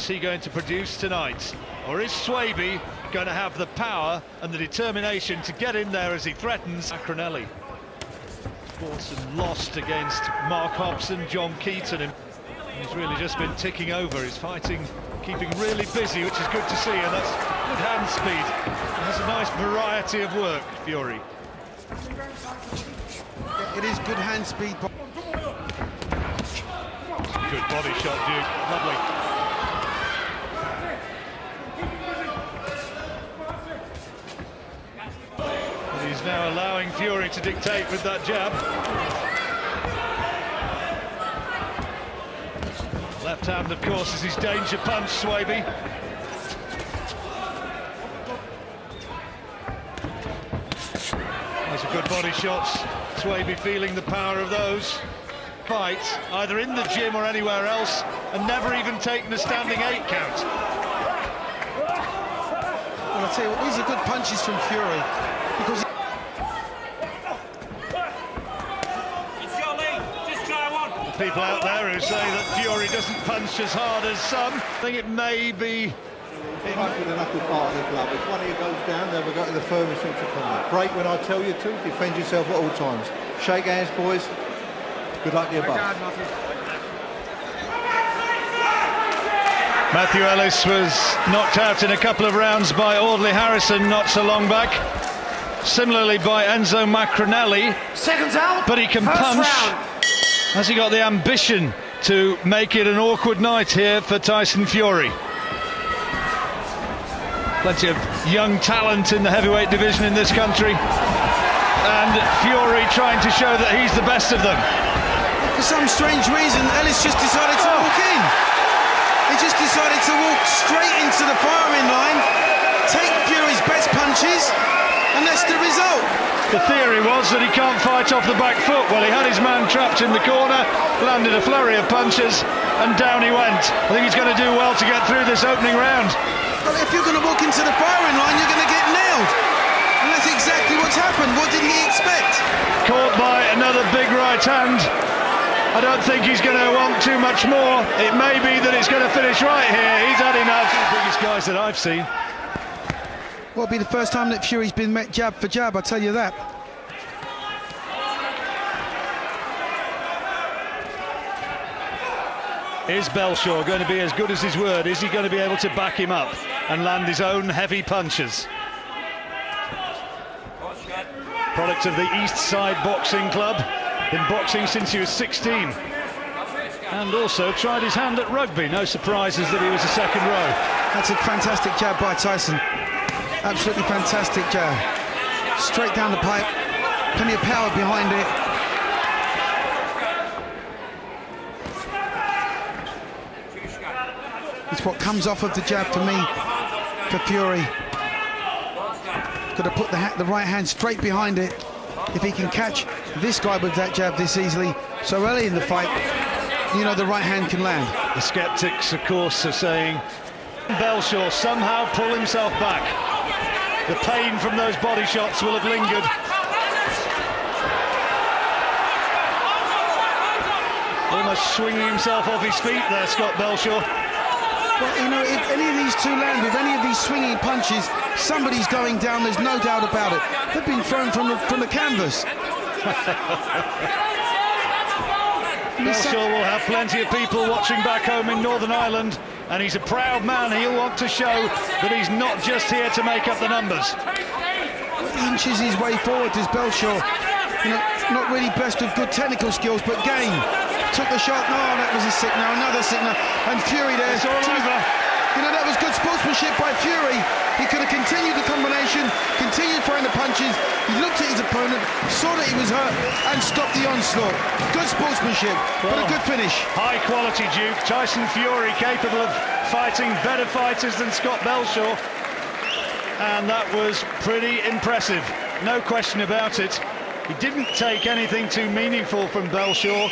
he going to produce tonight? Or is Swaby going to have the power and the determination to get in there as he threatens Macronelli? Dawson lost against Mark Hobson, John Keaton, and he's really just been ticking over. He's fighting, keeping really busy, which is good to see, and that's good hand speed. He has a nice variety of work, Fury. It is good hand speed. Good body shot, Duke. Lovely. But he's now allowing Fury to dictate with that jab. Left hand, of course, is his danger punch, Swaby. Those are good body shots. Swaby feeling the power of those. Fight, either in the gym or anywhere else, and never even taken a standing 8 count. Well, I'll tell you what, these are good punches from Fury, because the people out there who say that Fury doesn't punch as hard as some, I think it may be... Right with the knuckle part of the glove. If one of you goes down, then we've got the firmest thing to combat. Break when I tell you to, defend yourself at all times. Shake hands, boys. Good luck to you both. Mathew Ellis was knocked out in a couple of rounds by Audley Harrison not so long back. Similarly by Enzo Macronelli. Seconds out. But he can First punch. round. Has he got the ambition to make it an awkward night here for Tyson Fury? Plenty of young talent in the heavyweight division in this country, and Fury trying to show that he's the best of them. for some strange reason, Ellis just decided to walk in. He just decided to walk straight into the firing line, take Fury's best punches, and that's the result. The theory was that he can't fight off the back foot. Well, he had his man trapped in the corner, landed a flurry of punches, and down he went. I think he's going to do well to get through this opening round. Well, if you're going to walk into the firing line, you're going to get nailed. And that's exactly what's happened. What did he expect? Caught by another big right hand. I don't think he's going to want too much more. It may be that it's going to finish right here. He's had enough. The biggest guys that I've seen. Well, it'll be the first time that Fury's been met jab for jab, I'll tell you that. Is Belshaw going to be as good as his word? Is he going to be able to back him up and land his own heavy punches? Product of the East Side Boxing Club. Been boxing since he was 16. And also tried his hand at rugby. No surprises that he was a second row. That's a fantastic jab by Tyson. Absolutely fantastic jab. Straight down the pipe. Plenty of power behind it. It's what comes off of the jab for me, for Fury. Got to put the right hand straight behind it. If he can catch this guy with that jab this easily, so early in the fight, you know the right hand can land. The skeptics, of course, are saying Belshaw somehow pull himself back. The pain from those body shots will have lingered. Almost swinging himself off his feet there, Scott Belshaw. Well, you know, if any of these two land with any of these swinging punches, somebody's going down, there's no doubt about it. They've been thrown from the canvas. Belshaw will have plenty of people watching back home in Northern Ireland, and he's a proud man. He'll want to show that he's not just here to make up the numbers. He inches his way forward as Belshaw, you know, not really blessed with good technical skills, but game. Took the shot, no, that was a signal, another signal, and Fury there. It's all over. You know, that was good sportsmanship by Fury. He could have continued the combination, continued throwing the punches. He looked at his opponent, saw that he was hurt, and stopped the onslaught. Good sportsmanship, but a good finish. High quality, Duke. Tyson Fury capable of fighting better fighters than Scott Belshaw. And that was pretty impressive. No question about it. He didn't take anything too meaningful from Belshaw.